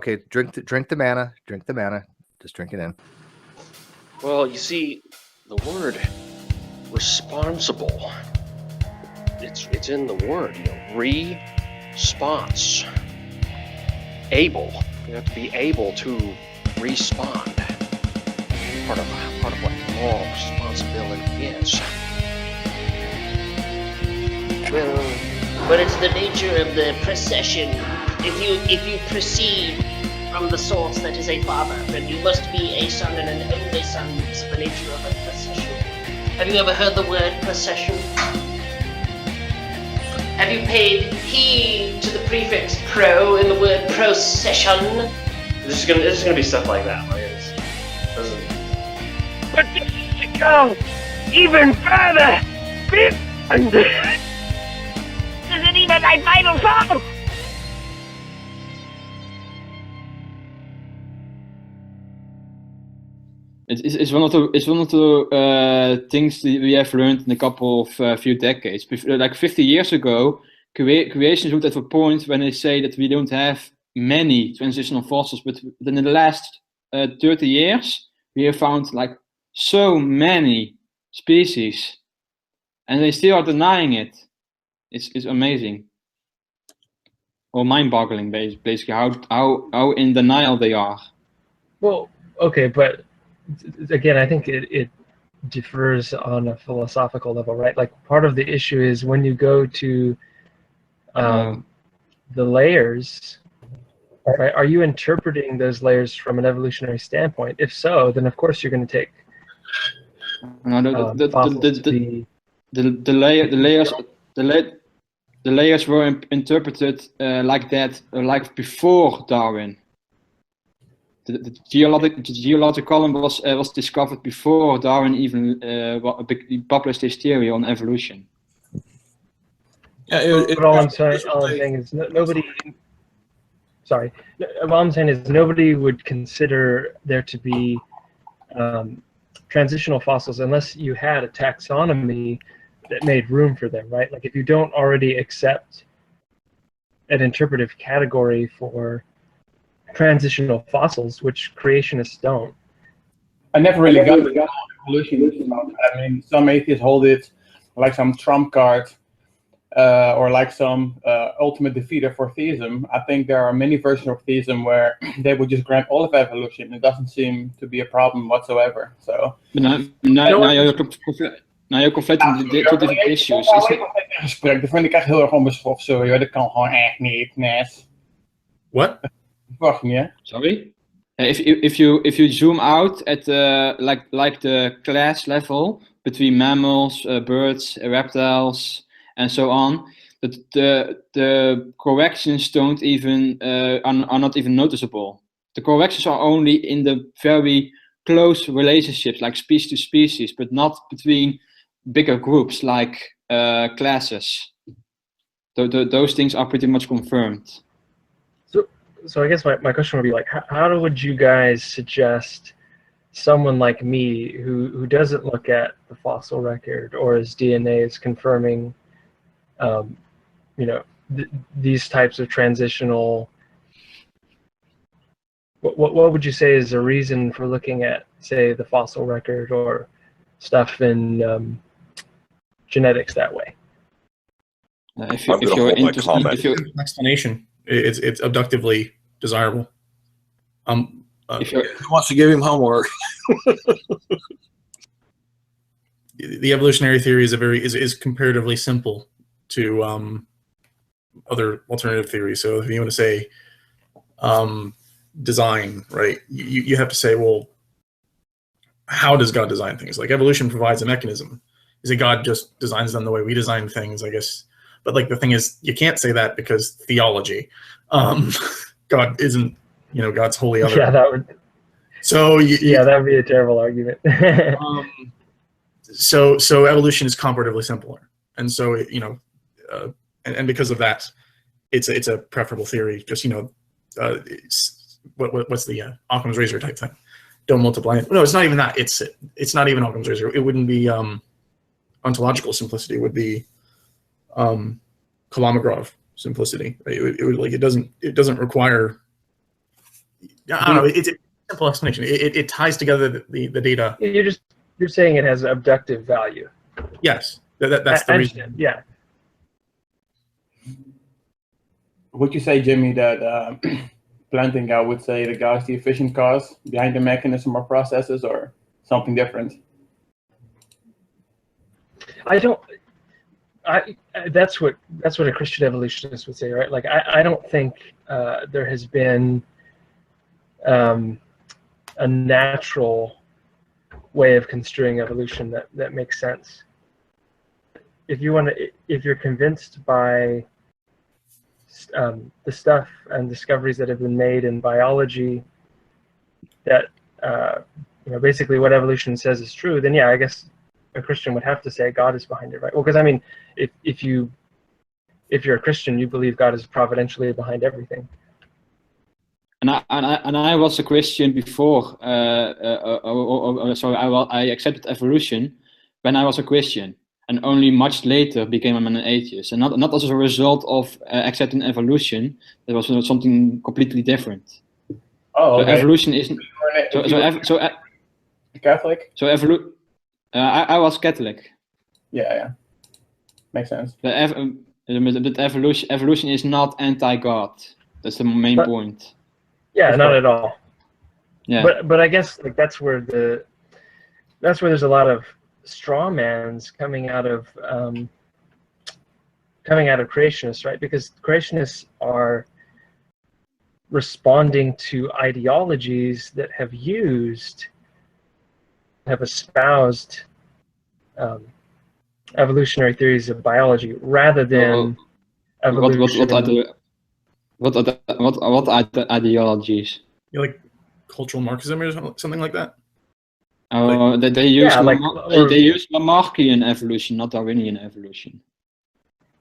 Okay, drink the mana. Drink the mana. Just drink it in. Well, you see, the word responsible. It's in the word. Response. Able. You have to be able to respond. Part of what moral responsibility is. But it's the nature of the procession. If you proceed from the source that is a father, then you must be a son and an only son. It's the nature of a procession. Have you ever heard the word procession? Have you paid heed to the prefix pro in the word procession? This is gonna be stuff like that. But this is to go even further beyond. This isn't even my final song. It's one of the things that we have learned in a couple of few decades. Like 50 years ago, creationists looked at a point when they say that we don't have many transitional fossils, but within the last 30 years, we have found like so many species, and they still are denying it. It's amazing, or mind-boggling, basically how in denial they are. Well, okay, but again, I think it differs on a philosophical level, right? Like part of the issue is when you go to the layers, right? Are you interpreting those layers from an evolutionary standpoint? If so, then of course you're going to take the layers were interpreted like that, like before Darwin. The geological column was discovered before Darwin even published his theory on evolution. Yeah, but all I'm saying is nobody. Sorry, all I'm saying is nobody would consider there to be transitional fossils unless you had a taxonomy that made room for them, right? Like if you don't already accept an interpretive category for transitional fossils, which creationists don't. I never really got evolution. I mean, some atheists hold it like some trump card or like some ultimate defeater for theism. I think there are many versions of theism where they would just grant all of evolution. It doesn't seem to be a problem whatsoever. So. Nou, je conflicten twee different issues. Gesprek, dat vind ik echt heel erg onbeschoft. Sorry hoor, dat kan gewoon echt niet, Nes. What? Wacht niet. Sorry? If you zoom out at like the class level between mammals, birds, reptiles, and so on, the corrections don't even are not even noticeable. The corrections are only in the very close relationships, like species to species, but not between bigger groups like classes. Those things are pretty much confirmed. So I guess my question would be like, how would you guys suggest someone like me who doesn't look at the fossil record or his DNA is confirming, these types of transitional, what would you say is a reason for looking at, say, the fossil record or stuff in genetics that way? If you're interested, explanation, it's abductively desirable. Who wants to give him homework? The evolutionary theory is comparatively simple to other alternative theories. So if you want to say design, right, you have to say, well, how does God design things? Like evolution provides a mechanism. Is it God just designs them the way we design things? I guess. But like the thing is, you can't say that because theology. God isn't, God's holy other. Yeah, that would. So that would be a terrible argument. So evolution is comparatively simpler, and so and because of that, it's a preferable theory. Just what's the Occam's razor type thing? Don't multiply it. No, it's not even that. It's not even Occam's razor. It wouldn't be ontological simplicity. It would be Kolmogorov simplicity. Right? It doesn't require I don't know. It's a simple explanation. It ties together the data. You're saying it has abductive value. Yes, that's the reason. Yeah. Would you say, Jimmy, that Planting guy would say the guy's the efficient cause behind the mechanism or processes, or something different? That's what a Christian evolutionist would say, right? Like I don't think there has been a natural way of construing evolution that makes sense. If you're convinced by the stuff and discoveries that have been made in biology that basically what evolution says is true, then yeah, I guess a Christian would have to say God is behind it, right? Well, because I mean, if you're a Christian, you believe God is providentially behind everything. And I was a Christian before, so I accepted evolution when I was a Christian, and only much later became an atheist, and not as a result of accepting evolution. It was something completely different. Oh, okay. So evolution isn't. Catholic? So I was Catholic. Yeah, makes sense. But evolution is not anti-God. That's the main point. Yeah, not at all. Yeah. But I guess like that's where there's a lot of straw mans coming out of creationists, right? Because creationists are responding to ideologies that have espoused evolutionary theories of biology rather than evolution. What are the ideologies? Like cultural Marxism or something like that? They use Lamarckian evolution, not Darwinian evolution.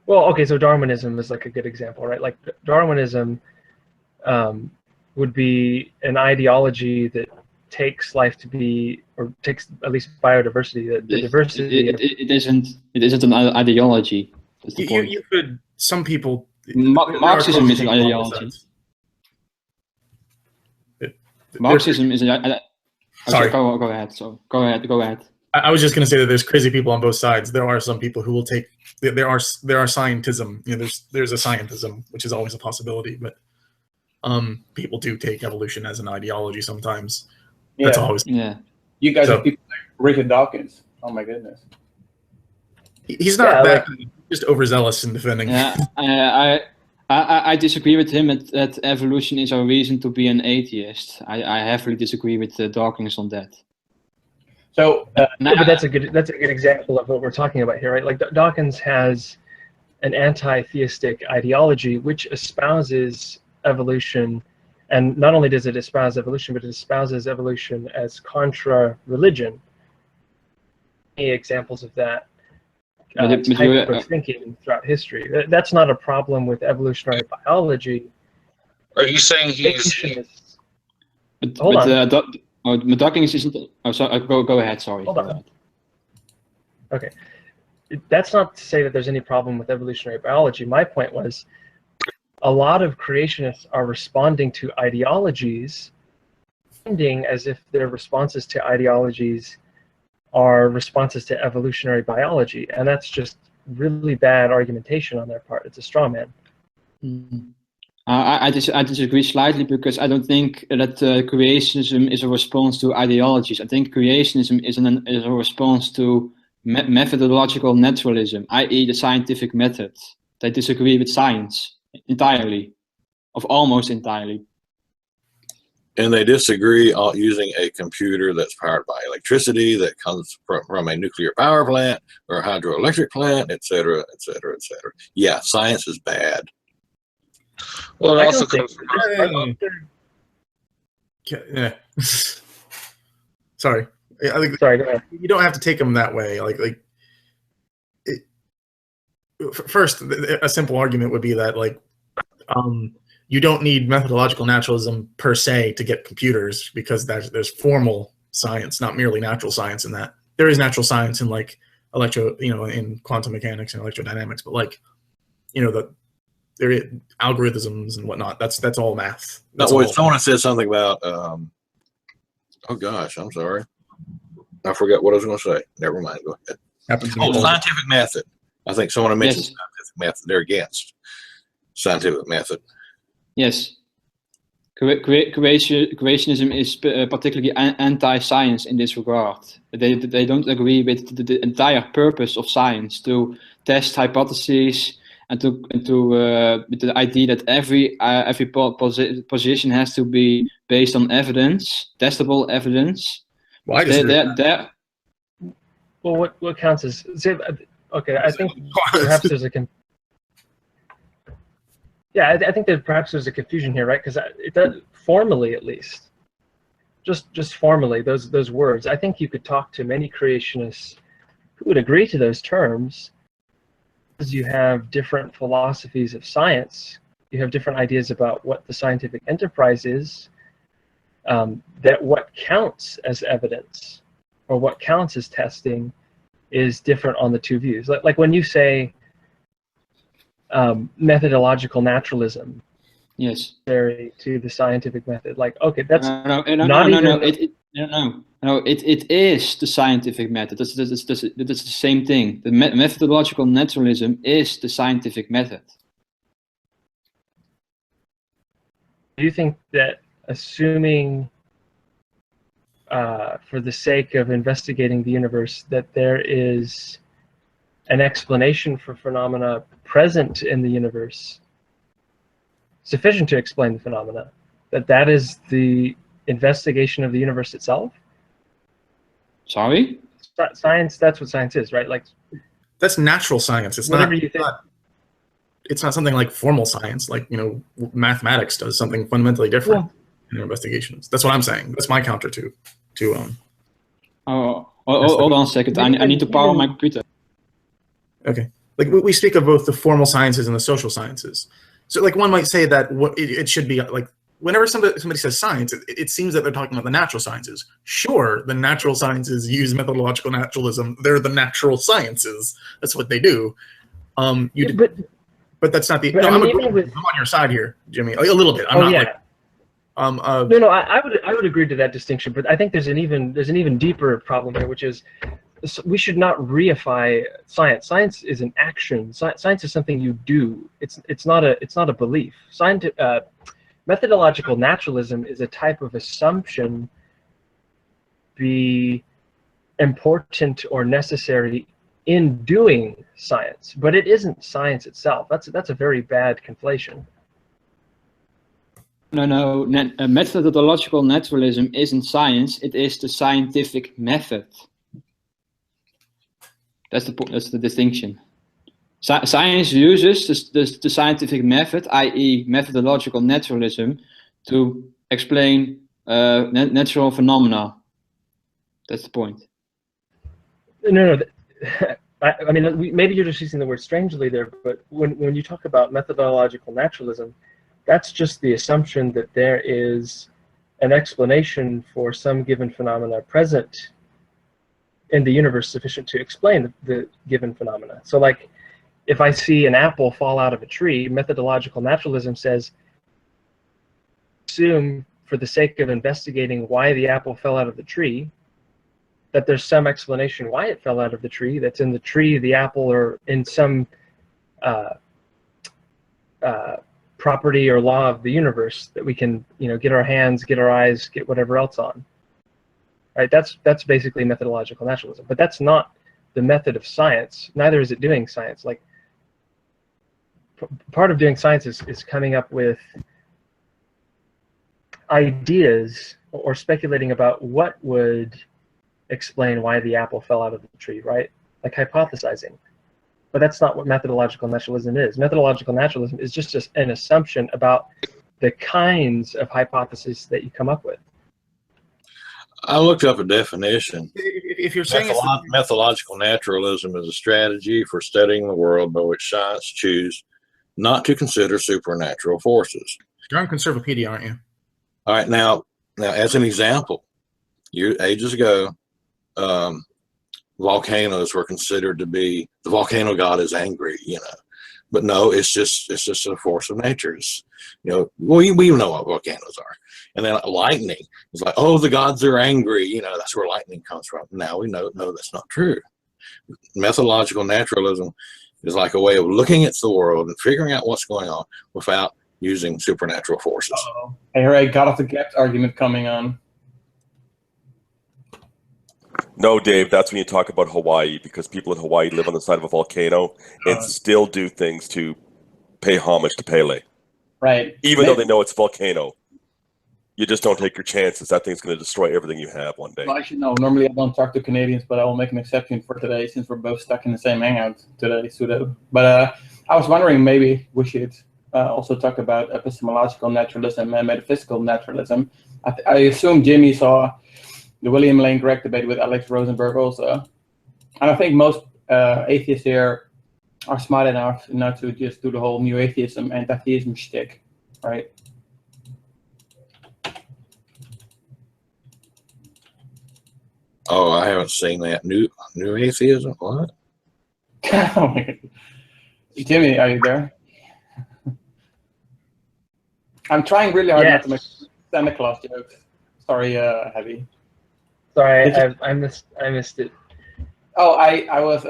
Well, okay, so Darwinism is like a good example, right? Like Darwinism would be an ideology that takes life to be, or takes at least biodiversity, the diversity. It isn't an ideology. You could. Some people. Marxism is an ideology. Marxism is an. Sorry. Go ahead. So go ahead. I was just going to say that there's crazy people on both sides. There are some people who will take. There are scientism. There's a scientism, which is always a possibility, but people do take evolution as an ideology sometimes. Yeah. That's always. Yeah. You guys are people like Richard Dawkins. Oh my goodness. He's not just overzealous in defending. Yeah, I disagree with him that evolution is a reason to be an atheist. I heavily disagree with Dawkins on that. So, but that's a good example of what we're talking about here, right? Like Dawkins has an anti-theistic ideology which espouses evolution, and not only does it espouse evolution, but it espouses evolution as contra-religion. Any examples of that type of thinking throughout history? That's not a problem with evolutionary biology. Are you saying he's? Hold on. Dawkins isn't. Oh, sorry. Go ahead. Sorry. Hold on. Okay, that's not to say that there's any problem with evolutionary biology. My point was, a lot of creationists are responding to ideologies, ending as if their responses to ideologies are responses to evolutionary biology, and that's just really bad argumentation on their part. It's a straw man. Mm-hmm. I disagree slightly, because I don't think that creationism is a response to ideologies. I think creationism is a response to methodological naturalism, i.e. the scientific method. They disagree with science entirely, almost entirely. And they disagree on using a computer that's powered by electricity that comes from a nuclear power plant or a hydroelectric plant, et cetera, et cetera, et cetera. Yeah, science is bad. Well, it also comes from. Yeah. Sorry. Sorry. Go ahead. You don't have to take them that way. First, a simple argument would be that you don't need methodological naturalism per se to get computers, because there's formal science, not merely natural science in that. There is natural science in in quantum mechanics and electrodynamics, but There algorithms and whatnot. That's all math. No, That's wait, all. someone said something about. Oh gosh, I'm sorry. I forgot what I was going to say. Never mind. Go ahead. Happens to me Oh, all the time. scientific method. I think someone mentioned Yes. scientific method. They're against scientific method. Yes. Creationism is particularly anti-science in this regard. They don't agree with the entire purpose of science, to test hypotheses and to with the idea that every position has to be based on evidence, testable evidence. Well, I disagree. Well, what counts as okay? I think perhaps there's a I think that perhaps there's a confusion here, right? Because it does, formally, at least, just formally, those words. I think you could talk to many creationists who would agree to those terms, because you have different philosophies of science. You have different ideas about what the scientific enterprise is. That what counts as evidence or what counts as testing is different on the two views. Like when you say methodological naturalism, Yes. to the scientific method, like, okay, that's No. It is the scientific method. That's the same thing. The methodological naturalism is the scientific method. Do you think that assuming, for the sake of investigating the universe, that there is an explanation for phenomena present in the universe sufficient to explain the phenomena, that is the investigation of the universe itself? Sorry? Science, that's what science is, right? Like, That's natural science. It's whatever not. you think. It's not something like formal science, like mathematics does something fundamentally different in investigations. That's what I'm saying. That's my counter to. Hold on a second. I need to power my computer. Okay. Like we speak of both the formal sciences and the social sciences. So like one might say that it should be like whenever somebody says science, it seems that they're talking about the natural sciences. Sure, the natural sciences use methodological naturalism. They're the natural sciences. That's what they do. But that's not the. No, I'm on your side here, Jimmy. A little bit. I'm not like. No, I would agree to that distinction, but I think there's an even deeper problem here, which is we should not reify science. Science is an action. Science is something you do. It's not a belief. Methodological naturalism is a type of assumption be important or necessary in doing science, but it isn't science itself. That's a very bad conflation. No. Methodological naturalism isn't science. It is the scientific method. That's the distinction. Science uses the scientific method, i.e., methodological naturalism, to explain natural phenomena. That's the point. No. I mean, maybe you're just using the word strangely there, but when you talk about methodological naturalism, that's just the assumption that there is an explanation for some given phenomena present in the universe sufficient to explain the given phenomena. So like, if I see an apple fall out of a tree, methodological naturalism says, assume for the sake of investigating why the apple fell out of the tree, that there's some explanation why it fell out of the tree, that's in the tree, the apple, or in some property or law of the universe that we can, get our hands, get our eyes, get whatever else on. Right? That's basically methodological naturalism. But that's not the method of science. Neither is it doing science. Like, part of doing science is coming up with ideas or speculating about what would explain why the apple fell out of the tree, right? Like hypothesizing. But that's not what methodological naturalism is. Methodological naturalism is just an assumption about the kinds of hypotheses that you come up with. I looked up a definition. If you're saying methodological naturalism is a strategy for studying the world by which science choose not to consider supernatural forces. You're on Conservapedia, aren't you? All right, now as an example, ages ago, volcanoes were considered to be, the volcano god is angry, But no, it's just a force of nature. It's, you know, we know what volcanoes are. And then lightning is like, oh, the gods are angry. You know, that's where lightning comes from. Now we know, no, that's not true. Methodological naturalism is like a way of looking at the world and figuring out what's going on without using supernatural forces. Uh-oh. I hear a God of the Gaps argument coming on. No, Dave, that's when you talk about Hawaii, because people in Hawaii live on the side of a volcano and still do things to pay homage to Pele. Right. Even though they know it's a volcano. You just don't take your chances. That thing's going to destroy everything you have one day. Well, actually, no. Normally I don't talk to Canadians, but I will make an exception for today since we're both stuck in the same hangout today, Pseudo. But I was wondering, maybe we should also talk about epistemological naturalism and metaphysical naturalism. I assume Jimmy saw the William Lane Craig debate with Alex Rosenberg also. And I think most atheists here are smart enough not to just do the whole new atheism, anti-theism shtick, right? Oh, I haven't seen that. New atheism? What? Oh my God. Jimmy, are you there? I'm trying really hard not to make Santa Claus jokes. Sorry, Heavy. Sorry, I missed it. Oh, I was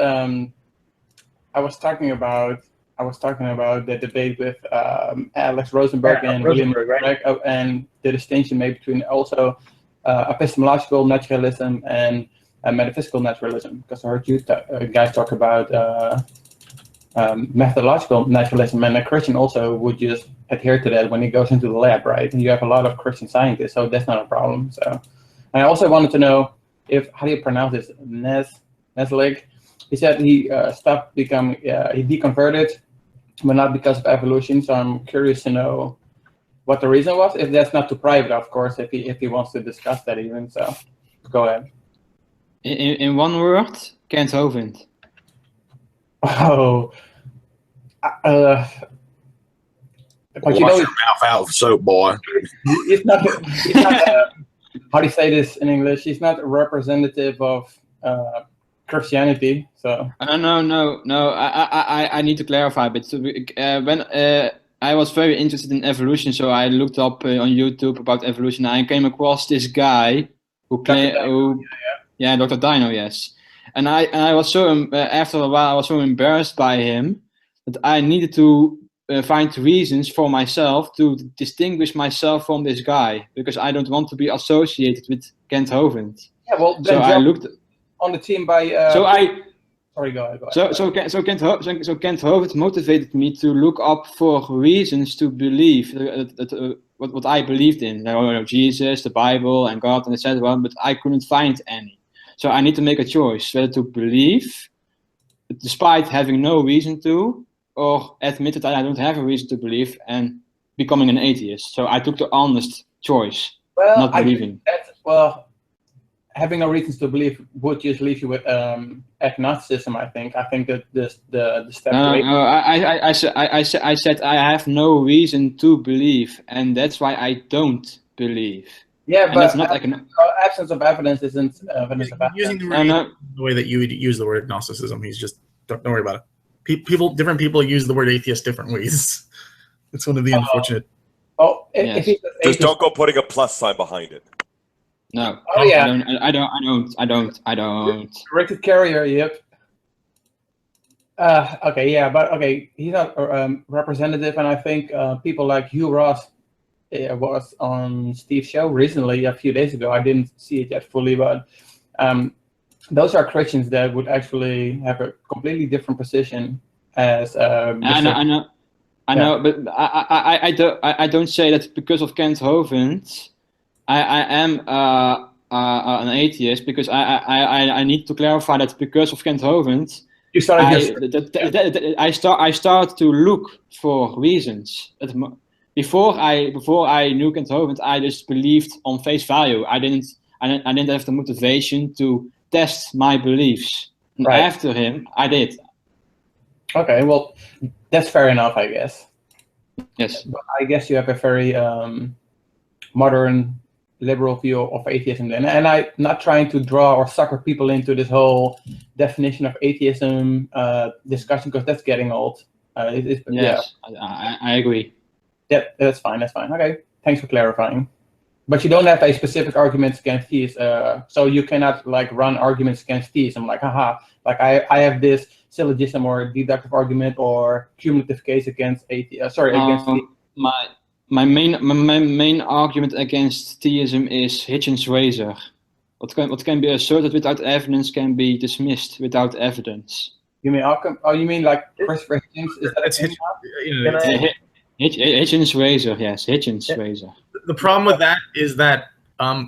talking about the debate with Alex Rosenberg and William right? Craig, and the distinction made between also epistemological naturalism and metaphysical naturalism. Because I heard you guys talk about methodological naturalism, and a Christian also would just adhere to that when he goes into the lab, right? And you have a lot of Christian scientists, so that's not a problem. So. I also wanted to know if, how do you pronounce this, Neslig? He said he stopped becoming, he deconverted, but not because of evolution. So I'm curious to know what the reason was. If that's not too private, of course, if he wants to discuss that even. So go ahead. In one word, Kent Hovind. Oh. But Wash you know, your mouth out with soap, boy. it's not how do you say this in English? He's not a representative of Christianity. So No. I need to clarify. But when I was very interested in evolution, so I looked up on YouTube about evolution. And I came across this guy who claimed, Dr. Dino, yes. And I was so after a while I was so embarrassed by him that I needed to find reasons for myself to distinguish myself from this guy, because I don't want to be associated with Kent Hovind. Yeah, well, then so I looked on the team by. Sorry, go ahead. So Kent Hovind motivated me to look up for reasons to believe what I believed in, Jesus, the Bible, and God, and etc. But I couldn't find any. So I need to make a choice whether to believe, despite having no reason to, or admit that I don't have a reason to believe and becoming an atheist. So I took the honest choice, not believing. Having no reasons to believe would just leave you with agnosticism. I think that the step. I said I have no reason to believe, and that's why I don't believe. Yeah, and but that's not absence of evidence isn't evidence of evidence. Using the way that you would use the word agnosticism, he's just don't worry about it. Different people use the word atheist different ways. It's one of the unfortunate. Just don't go putting a plus sign behind it. No. Oh yeah. I don't. Directed carrier. Yep. Okay. Yeah, but okay. He's not representative, and I think people like Hugh Ross was on Steve's show recently, a few days ago. I didn't see it yet fully, but those are Christians that would actually have a completely different position as. I know, but I don't say that because of Kent Hovind. I am an atheist, because I need to clarify that because of Kent Hovind, I start to look for reasons. Before I knew Kent Hovind, I just believed on face value. I didn't have the motivation to test my beliefs. Right. After him, I did. Okay, well, that's fair enough, I guess. Yes. But I guess you have a very modern, liberal view of atheism then. And I'm not trying to draw or sucker people into this whole definition of atheism discussion, because that's getting old. Yes, I agree. Yeah, that's fine. That's fine. Okay, thanks for clarifying. But you don't have a specific argument against theism, so you cannot like run arguments against theism. Like, haha, like I have this syllogism or deductive argument or cumulative case against against theism. My main argument against theism is Hitchens' razor. What can be asserted without evidence can be dismissed without evidence. You mean you mean like Christopher Hitchens? Is that Hitchens' razor, yes, Hitchens' razor. The problem with that is that go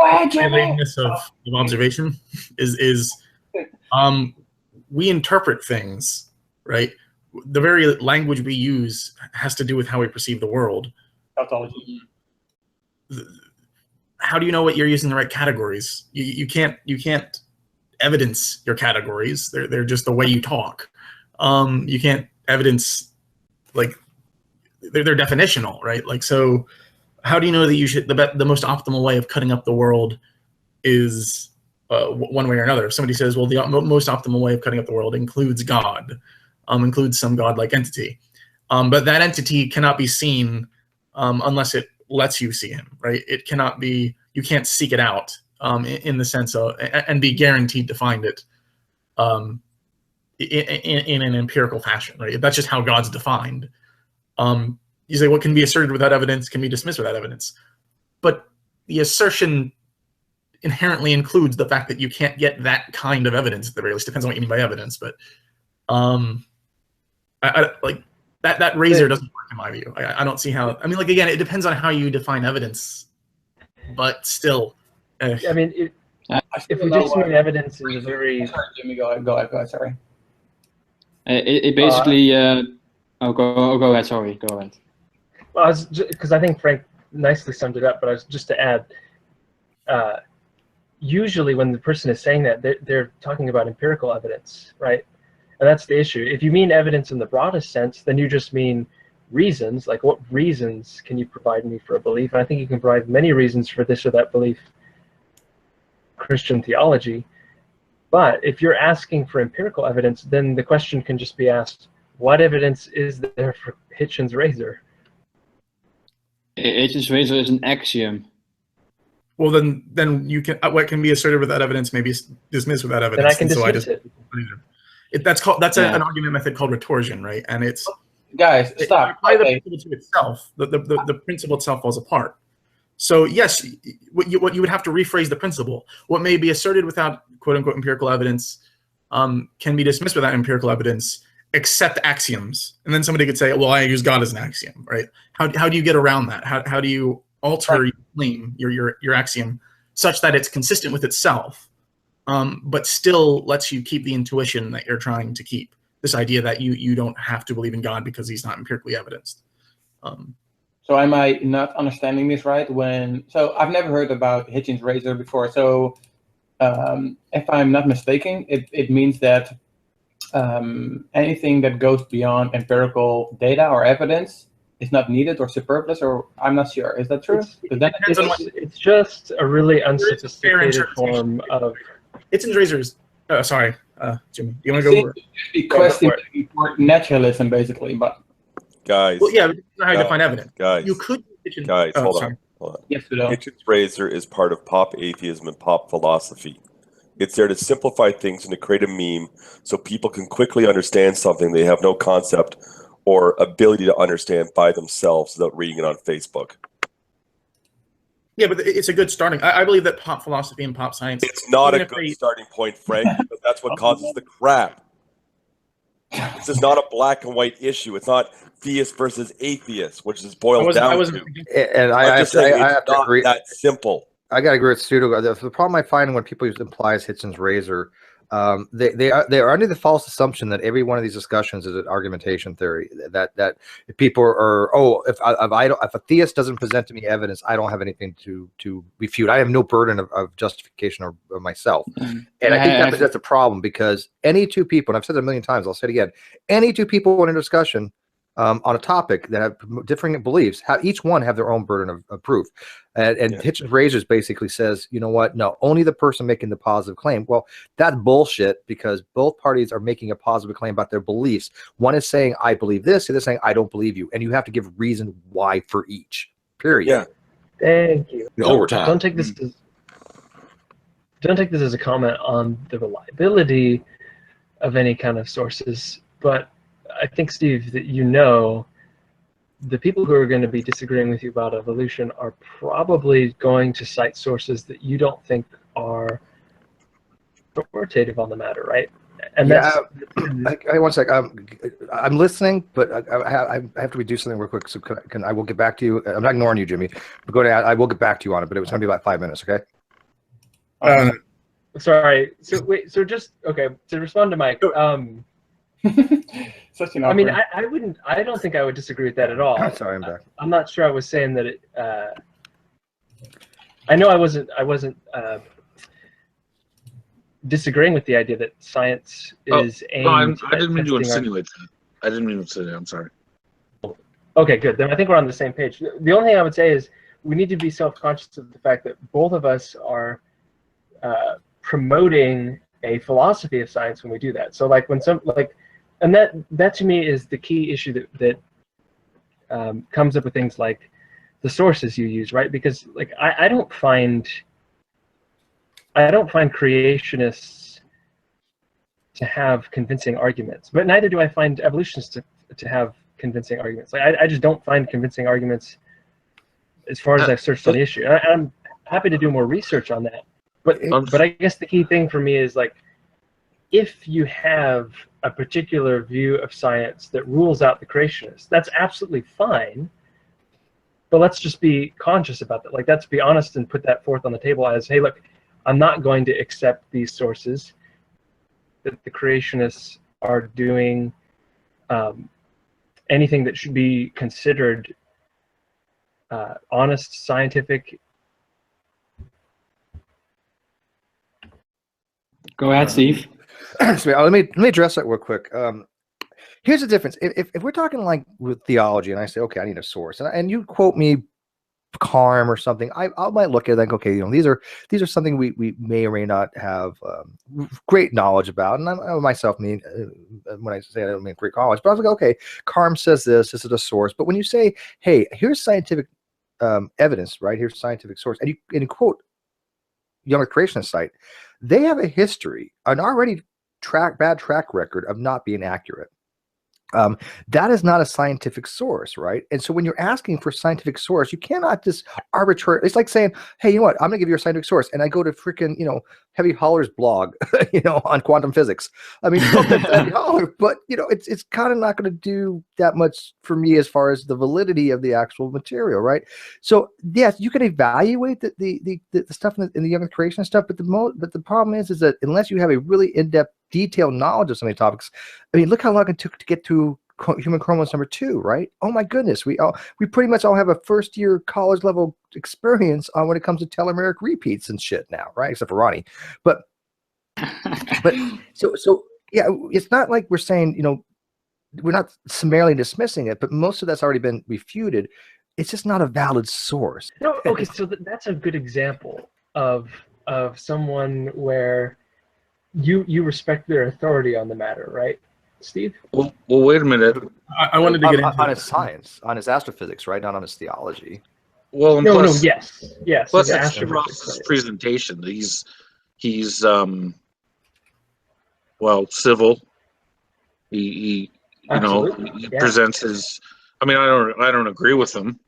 ahead, Jimmy. of observation is we interpret things, right? The very language we use has to do with how we perceive the world. Tautology. How do you know what you're using the right categories? You can't evidence your categories. They're just the way you talk. You can't evidence, like, they're definitional, right? Like, so how do you know that you should the most optimal way of cutting up the world is one way or another? If somebody says, well, the most optimal way of cutting up the world includes God, includes some godlike entity, but that entity cannot be seen unless it lets you see him, right? It cannot be, you can't seek it out in the sense of, and be guaranteed to find it in an empirical fashion, right? That's just how God's defined. You say what can be asserted without evidence can be dismissed without evidence, but the assertion inherently includes the fact that you can't get that kind of evidence at the very least. Depends on what you mean by evidence, but like that razor doesn't work in my view. I don't see how. I mean, like, again, it depends on how you define evidence, but still. I mean, if we just mean evidence in a very. Sorry, Jimmy, go ahead. Sorry. It basically. Go ahead. Sorry, go ahead. Well, because I think Frank nicely summed it up, but I was just to add. Usually, when the person is saying that, they're talking about empirical evidence, right? And that's the issue. If you mean evidence in the broadest sense, then you just mean reasons. Like, what reasons can you provide me for a belief? And I think you can provide many reasons for this or that belief. Christian theology. But if you're asking for empirical evidence, then the question can just be asked: what evidence is there for Hitchens' razor? Hitchens' razor is an axiom. Well, then you can, what can be asserted without evidence may be dismissed without evidence. Then I can dismiss it. That's an argument method called retorsion, right? And it's, guys, stop. Apply the principle to itself. The principle itself falls apart. So yes, what you would have to rephrase the principle. What may be asserted without quote unquote empirical evidence can be dismissed without empirical evidence, except axioms. And then somebody could say, well, I use God as an axiom, right? How do you get around that? How do you alter your claim, your axiom, such that it's consistent with itself, but still lets you keep the intuition that you're trying to keep? This idea that you don't have to believe in God because he's not empirically evidenced. So am I not understanding this right? So I've never heard about Hitchens' razor before. So if I'm not mistaken, it means that anything that goes beyond empirical data or evidence is not needed or superfluous, or I'm not sure. Is that true? It's just a really unsophisticated form of. Hitchens' razors. Sorry, Jimmy. Do you want to go over? Be questioning for naturalism, basically, but. Guys. Well, yeah, but that's not how you define evidence. Guys. You could. Hold on. Yes, Hitchens' razor is part of pop atheism and pop philosophy. It's there to simplify things and to create a meme so people can quickly understand something they have no concept or ability to understand by themselves without reading it on Facebook. Yeah, but it's a good starting. I believe that pop philosophy and pop science. It's not a good starting point, Frank, because that's what causes the crap. This is not a black and white issue. It's not theist versus atheist, which is boiled down to. And I have to agree. That simple. I got to agree with Studo. The problem I find when people use implies Hitchens' razor, they are under the false assumption that every one of these discussions is an argumentation theory. That if people are, if a theist doesn't present to me evidence, I don't have anything to refute. I have no burden of justification or myself. And I think that's a problem, because any two people, and I've said it a million times, I'll say it again, any two people in a discussion on a topic that have differing beliefs, each one have their own burden of proof. And Hitchens Razors basically says, you know what? No, only the person making the positive claim. Well, that's bullshit, because both parties are making a positive claim about their beliefs. One is saying, I believe this, the other is saying, I don't believe you. And you have to give reason why for each, period. Yeah. Thank you. Over time. Don't take this as a comment on the reliability of any kind of sources, but I think, Steve, that the people who are going to be disagreeing with you about evolution are probably going to cite sources that you don't think are authoritative on the matter, right? And yeah, one sec. I'm listening, but I have to do something real quick. So I will get back to you. I'm not ignoring you, Jimmy. But I will get back to you on it. But it was going to be about 5 minutes. Okay. Sorry. So wait. So just okay. To respond to Mike. Such an I mean, awkward- I don't think I would disagree with that at all. Sorry, I'm back. I'm not sure I was saying that it. I know I wasn't disagreeing with the idea that science is aimed. I didn't mean to at testing insinuate that. I didn't mean to say that. I'm sorry. Okay, good. Then I think we're on the same page. The only thing I would say is we need to be self-conscious of the fact that both of us are promoting a philosophy of science when we do that. So like when and that to me is the key issue that comes up with things like the sources you use, right? Because like I don't find creationists to have convincing arguments, but neither do I find evolutionists to have convincing arguments. Like I just don't find convincing arguments as far as I've searched on the issue. And I'm happy to do more research on that. But I guess the key thing for me is like, if you have a particular view of science that rules out the creationists, that's absolutely fine. But let's just be conscious about that. Like, let's be honest and put that forth on the table as, hey, look, I'm not going to accept these sources that the creationists are doing anything that should be considered honest, scientific. Go ahead, Steve. So let me address that real quick. Here's the difference. If we're talking like with theology, and I say, okay, I need a source, and you quote me Carm or something, I might look at it like, okay, these are something we may or may not have great knowledge about, and I myself mean when I say I don't mean great knowledge, but I was like, okay, Carm says this is a source, but when you say, hey, here's scientific evidence, right? Here's scientific source, and you quote Young Creationist site, they have a history, an already bad track record of not being accurate. That is not a scientific source, right? And so when you're asking for a scientific source, you cannot just arbitrarily. It's like saying, "Hey, you know what? I'm going to give you a scientific source," and I go to freaking Heavy Holler's blog, on quantum physics. I mean, Heavy Holler, but it's kind of not going to do that much for me as far as the validity of the actual material, right? So yes, you can evaluate the stuff in the Young Creation stuff, but the problem is that unless you have a really in-depth, detailed knowledge of some of these topics, I mean, look how long it took to get to human chromosome number 2, right? Oh my goodness, we pretty much all have a first-year college level experience on when it comes to telomeric repeats and shit now, right? Except for Ronnie, but so yeah, it's not like we're saying we're not summarily dismissing it, but most of that's already been refuted. It's just not a valid source. No, okay, so that's a good example of someone where you respect their authority on the matter, right, Steve? Well, wait a minute. I wanted to get into on his science, on his astrophysics, right? Not on his theology. Well, and yes. Plus, that's Ross's presentation. He's civil. He presents his. I mean, I don't agree with him,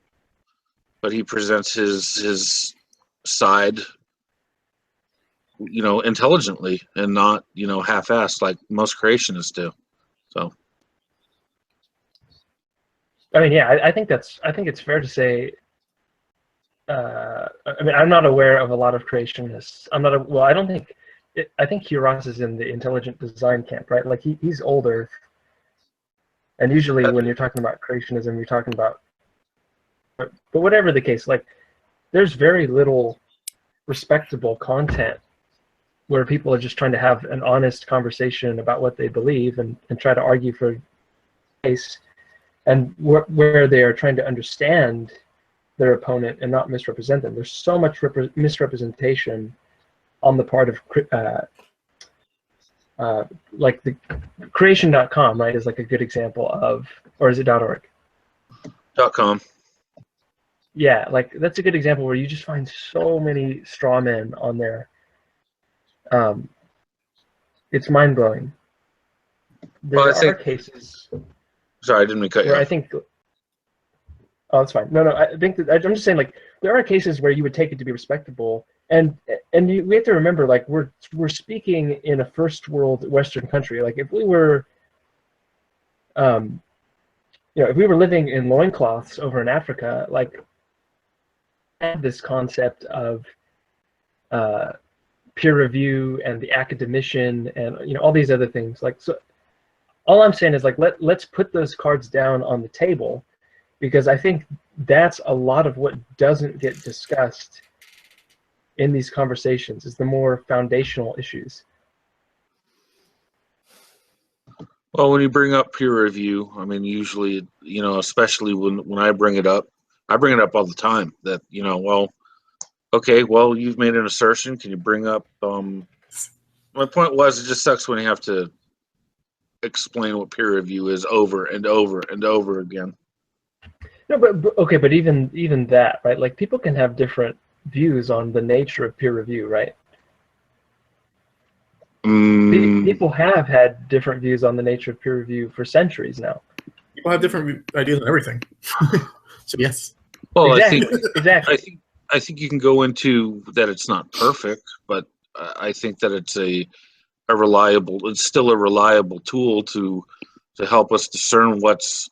but he presents his side, intelligently and not, half-assed like most creationists do. So, I mean, yeah, I think it's fair to say. I mean, I'm not aware of a lot of creationists. I don't think. I think Ross is in the intelligent design camp, right? Like he's older, and usually when you're talking about creationism, you're talking about. But whatever the case, like there's very little respectable content where people are just trying to have an honest conversation about what they believe and try to argue for case and where they are trying to understand their opponent and not misrepresent them. There's so much misrepresentation on the part of like the creation.com, right, is like a good example of, or is it .org? .com. Yeah, like that's a good example where you just find so many straw men on there. It's mind-blowing. There are cases. Sorry, I didn't mean to cut you where off. I think. Oh, that's fine. No, I think that I'm just saying, like, there are cases where you would take it to be respectable, and we have to remember, like, we're speaking in a first world Western country. Like, if we were, if we were living in loincloths over in Africa, like, had this concept of peer review and the academician and all these other things. Like, so all I'm saying is, like, let's put those cards down on the table, because I think that's a lot of what doesn't get discussed in these conversations, is the more foundational issues. Well, when you bring up peer review, I mean, usually, especially when I bring it up all the time that, well, okay, well, you've made an assertion. Can you bring up, my point was, it just sucks when you have to explain what peer review is over and over and over again. No, but okay, but even that, right? Like, people can have different views on the nature of peer review, right? People have had different views on the nature of peer review for centuries now. People have different ideas on everything. So yes. Well, exactly. I think you can go into that it's not perfect, but I think that it's it's still a reliable tool to help us discern what's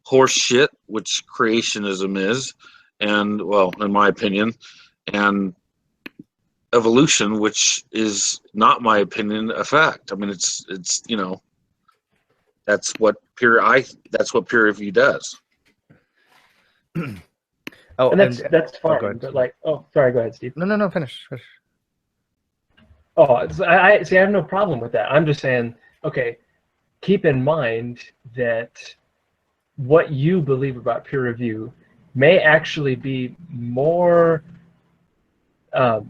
horse shit, which creationism is, and, well, in my opinion, and evolution, which is not my opinion, a fact. I mean, it's that's what peer review does. Oh, and that's fine. Go ahead. But, like, sorry, go ahead, Steve. No, finish. Oh, I see. I have no problem with that. I'm just saying, okay, keep in mind that what you believe about peer review may actually be more. It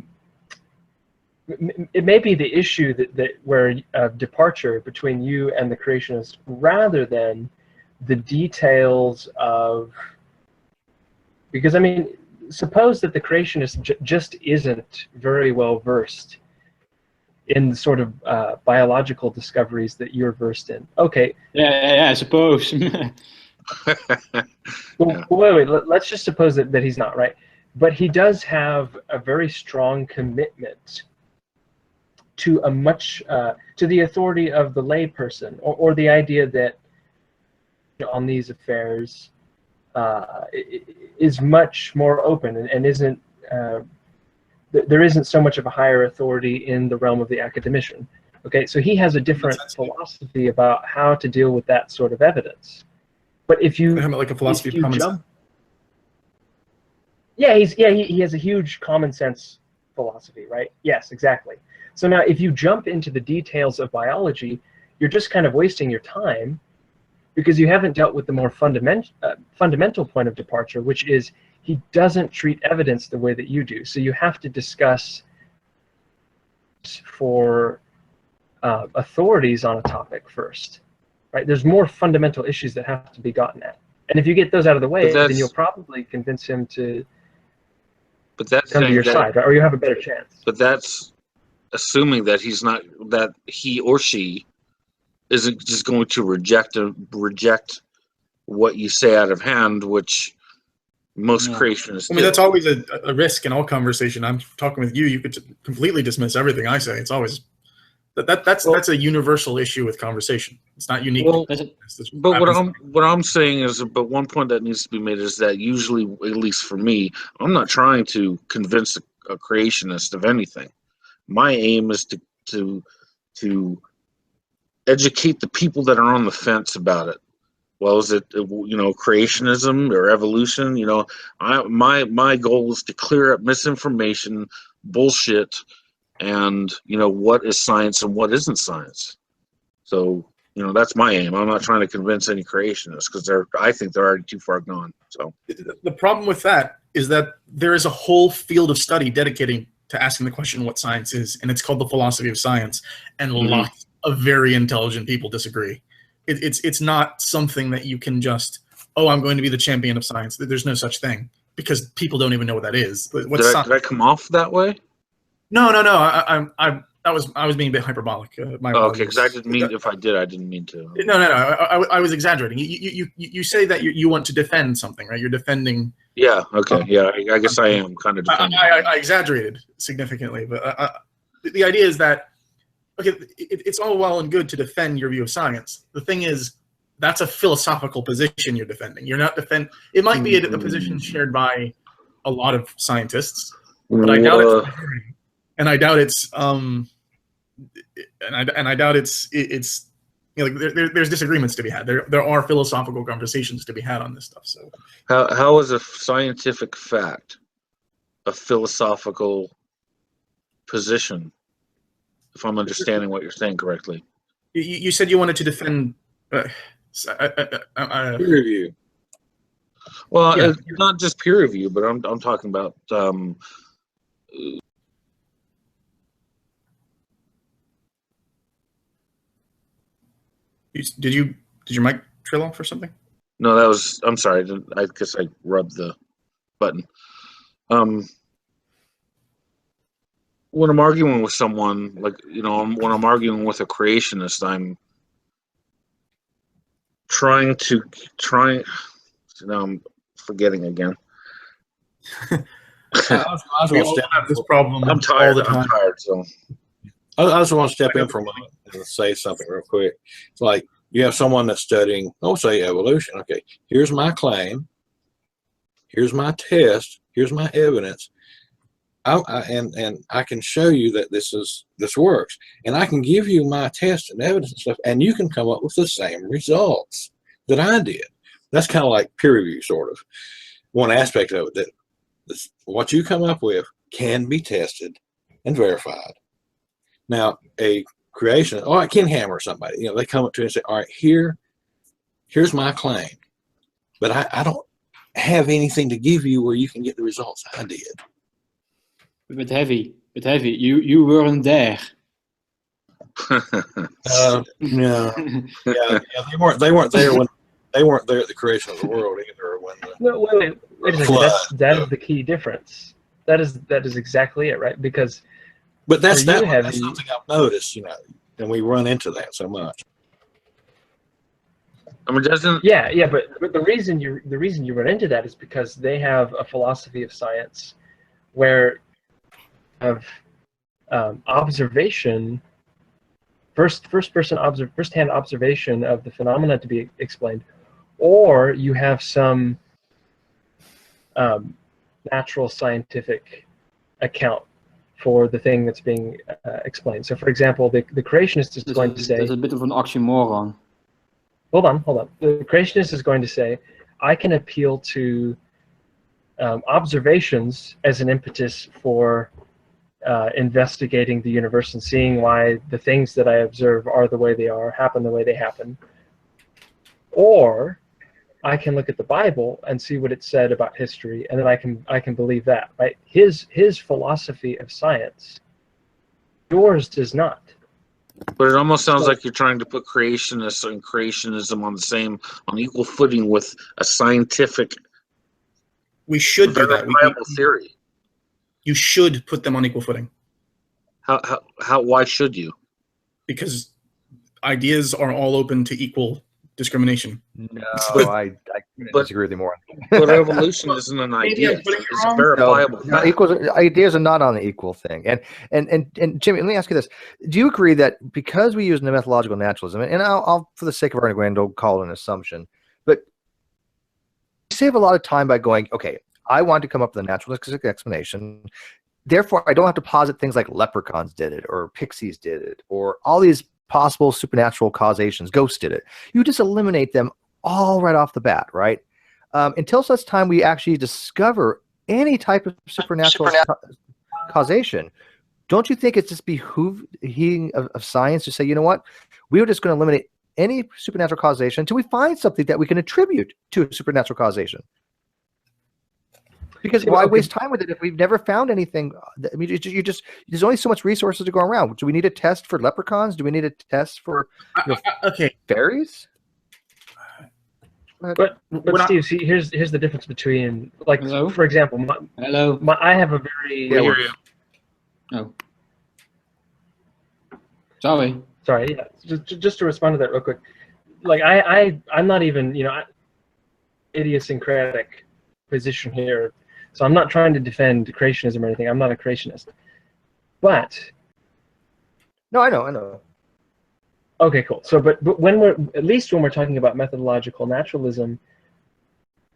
may be the issue that where departure between you and the creationist, rather than the details of. Because, I mean, suppose that the creationist just isn't very well versed in the sort of biological discoveries that you're versed in. Okay. Yeah, I suppose. Well, wait. Let's just suppose that he's not, right? But he does have a very strong commitment to to the authority of the layperson, or the idea that on these affairs is much more open and isn't there isn't so much of a higher authority in the realm of the academician. Okay, so he has a different philosophy about how to deal with that sort of evidence. But if you like a philosophy of common sense. Yeah, he has a huge common sense philosophy, right? Yes, exactly. So now, if you jump into the details of biology, you're just kind of wasting your time, because you haven't dealt with the more fundamental point of departure, which is he doesn't treat evidence the way that you do. So you have to discuss for authorities on a topic first, right? There's more fundamental issues that have to be gotten at. And if you get those out of the way, then you'll probably convince him to come to your side, right? Or you have a better chance. But that's assuming that that he or she isn't just going to reject what you say out of hand, which most creationists. I mean, that's always a risk in all conversation. I'm talking with you. You could completely dismiss everything I say. It's always that's a universal issue with conversation. It's not unique. Well, but what I'm saying is, but one point that needs to be made is that usually, at least for me, I'm not trying to convince a creationist of anything. My aim is to educate the people that are on the fence about it. Well, is it creationism or evolution? My goal is to clear up misinformation, bullshit, and what is science and what isn't science. So You know, that's my aim. I'm not trying to convince any creationists because I think they're already too far gone. So The problem with that is that there is a whole field of study dedicating to asking the question what science is, and it's called the philosophy of science, and lots of very intelligent people disagree. It's not something that you can just, oh, I'm going to be the champion of science. There's no such thing, because people don't even know what that is. did I come off that way? No. I was being a bit hyperbolic. My Okay, because I apologies. didn't mean, if I did, I didn't mean to. No. I was exaggerating. You say that you want to defend something, right? You're defending. Yeah. Okay. Yeah. I guess I am kind of defending. I exaggerated significantly, but the idea is that, okay, it's all well and good to defend your view of science. The thing is, that's a philosophical position you're defending. You're not It might be a position shared by a lot of scientists, but I doubt it's. And I doubt it's. And I doubt it's. You know, there's disagreements to be had. There are philosophical conversations to be had on this stuff. So how is a scientific fact a philosophical position? If I'm understanding what you're saying correctly, you said you wanted to defend peer review. Well, Yeah. not just peer review, but I'm talking about. Did your mic trail off or something? No, that was. I'm sorry. I guess I rubbed the button. When I'm arguing with someone, like, you know, when I'm arguing with a creationist, I'm trying. Now I'm forgetting again. We all have this problem. I'm tired. all the time. I'm tired. So I just want to step in for a moment and say something real quick. It's like you have someone that's studying, say, evolution. Okay, here's my claim. Here's my test. Here's my evidence. And I can show you that this works. And I can give you my test and evidence and stuff, and you can come up with the same results that I did. That's kind of like peer review, sort of. One aspect of it, that what you come up with can be tested and verified. Now, a creation, Ken Ham or somebody, they come up to you and say, all right, here's my claim, but I don't have anything to give you where you can get the results I did. But heavy. You weren't there. No, yeah, they weren't there when they weren't there at the creation of the world either. When No, wait a second. That is the key difference. That is exactly it, right? Because but that's that's something I've noticed, and we run into that so much. I mean, doesn't but the reason you run into that is because they have a philosophy of science where of observation, first-hand observation of the phenomena to be explained, or you have some natural scientific account for the thing that's being explained. So, for example, the creationist is going to say, there's a bit of an oxymoron. Hold on. The creationist is going to say, I can appeal to observations as an impetus for investigating the universe and seeing why the things that I observe are the way they are, happen the way they happen. Or I can look at the Bible and see what it said about history, and then I can believe that, right? His philosophy of science, yours does not. But it almost sounds like you're trying to put creationists and creationism on equal footing with a scientific. We should do that. Viable theory. You should put them on equal footing. How? Why should you? Because ideas are all open to equal discrimination. No, I disagree with you more. But evolution isn't an idea. It's a verifiable fact. Ideas are not on the equal thing. And Jimmy, let me ask you this: do you agree that because we use methodological naturalism, and I'll for the sake of argument, don't call it an assumption, but we save a lot of time by going, okay, I want to come up with a naturalistic explanation. Therefore, I don't have to posit things like leprechauns did it, or pixies did it, or all these possible supernatural causations, ghosts did it. You just eliminate them all right off the bat, right? Until such time we actually discover any type of supernatural causation. Don't you think it's just behooving of science to say, you know what, we were just going to eliminate any supernatural causation until we find something that we can attribute to a supernatural causation. Because why waste time with it if we've never found anything? I mean, there's only so much resources to go around. Do we need a test for leprechauns? Do we need a test for fairies? But Steve, see, here's the difference between, like, for example, I have a very Sorry. Yeah, just to respond to that real quick. Like, I'm not even, idiosyncratic position here, so I'm not trying to defend creationism or anything. I'm not a creationist, but no, I know. Okay, cool. So, but when we're talking about methodological naturalism,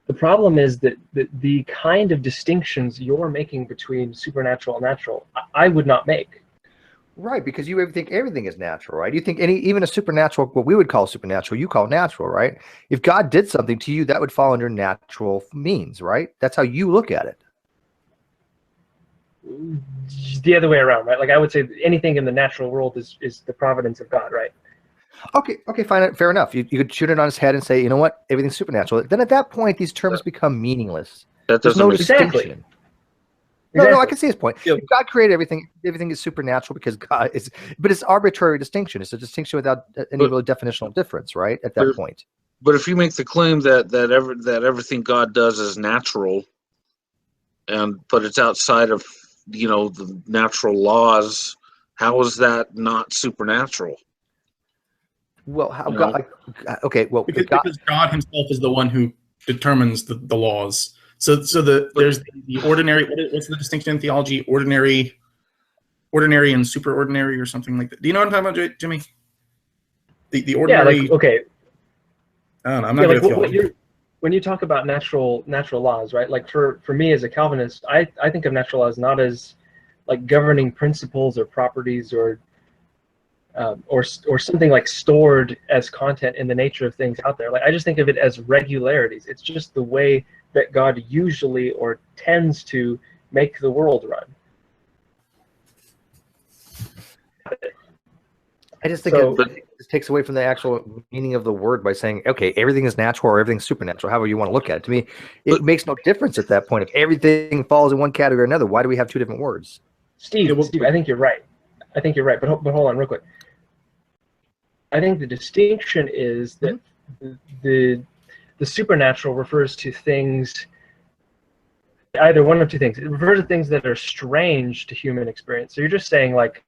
the problem is that the kind of distinctions you're making between supernatural and natural, I would not make. Right, because you think everything is natural, right? You think even a supernatural, what we would call supernatural, you call natural, right? If God did something to you, that would fall under natural means, right? That's how you look at it. The other way around, right? Like, I would say anything in the natural world is the providence of God, right? Okay, fine, fair enough. You could shoot it on his head and say, you know what, everything's supernatural. Then at that point, these terms become meaningless. There's no distinction. No, I can see his point. Yeah. If God created everything is supernatural because God is, but it's arbitrary distinction. It's a distinction without any real definitional difference, right? At that point. But if you make the claim that everything God does is natural, but it's outside of the natural laws, how is that not supernatural? Well, how God? Okay, well, because God Himself is the one who determines the laws. So there's the ordinary. What's the distinction in theology? Ordinary and superordinary, or something like that. Do you know what I'm talking about, Jimmy? The ordinary. Yeah, okay. I don't know. I'm not good at theology. When you talk about natural laws, right? Like for me as a Calvinist, I think of natural laws not as like governing principles or properties or something like stored as content in the nature of things out there. Like, I just think of it as regularities. It's just the way that God usually or tends to make the world run. I just think it takes away from the actual meaning of the word by saying, okay, everything is natural or everything's supernatural, however you want to look at it. To me, it makes no difference at that point. If everything falls in one category or another, why do we have two different words? Steve, I think you're right. But hold on real quick. I think the distinction is that the supernatural refers to things, either one of two things. It refers to things that are strange to human experience. So you're just saying like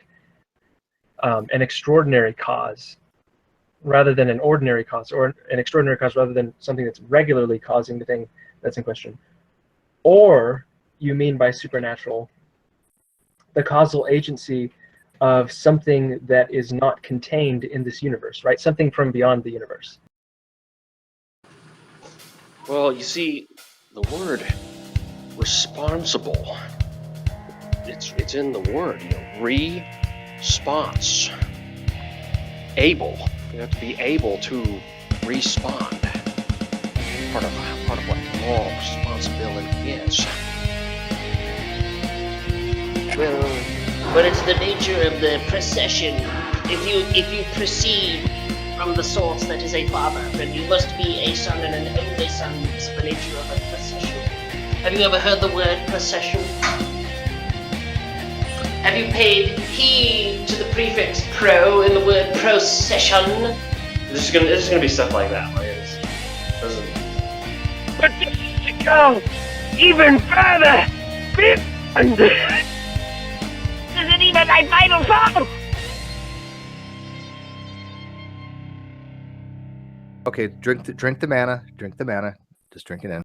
an extraordinary cause rather than an ordinary cause, or an extraordinary cause rather than something that's regularly causing the thing that's in question. Or you mean by supernatural the causal agency of something that is not contained in this universe, right? Something from beyond the universe. Well, you see, the word responsible, it's in the word, response. Able. You have to be able to respond. Part of what moral responsibility is. But it's the nature of the procession. If you proceed from the source that is a father, then you must be a son and an only son. It's the nature of a procession. Have you ever heard the word procession? Have you paid heed to the prefix pro in the word procession? This is gonna be stuff like that. But just to go even further beyond. This isn't even my final song. Okay, drink the mana. Just drink it in.